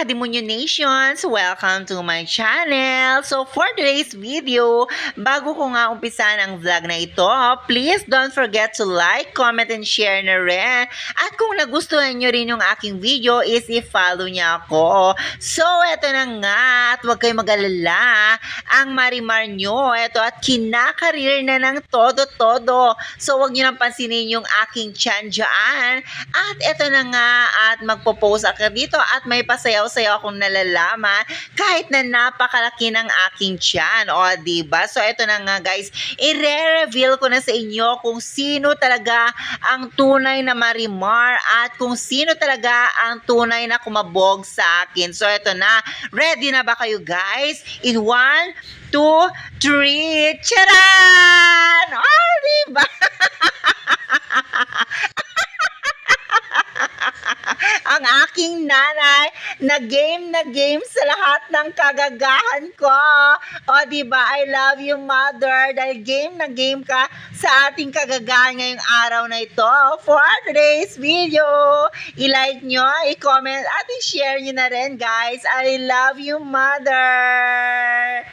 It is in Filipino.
Kademonyo Nations! Welcome to my channel! So for today's video, bago ko nga umpisan ang vlog na ito, please don't forget to like, comment, and share na rin. At kung nagustuhan nyo rin yung aking video is i-follow niya ako. So eto na nga, at huwag kayong mag-alala, ang Marimar nyo, eto at kinakarir na ng todo-todo. So huwag nyo nang pansinin yung aking tiyan dyan. At eto na nga, at magpo-post ako dito at may pasayaw-sayaw akong nalalaman kahit na napakalaki ng aking tiyan. O, diba? So, ito na nga guys, i-reveal ko na sa inyo kung sino talaga ang tunay na Marimar at kung sino talaga ang tunay na kumabog sa akin. So, ito na. Ready na ba kayo guys? In 1, 2, 3, charan! Oh, diba? Ang aking nanay na game sa lahat ng kagagahan ko. O, diba? I love you, mother. Dahil game na game ka sa ating kagagahan ngayong araw na ito. For today's video, i-like nyo, i-comment, at i-share nyo na rin, guys. I love you, mother.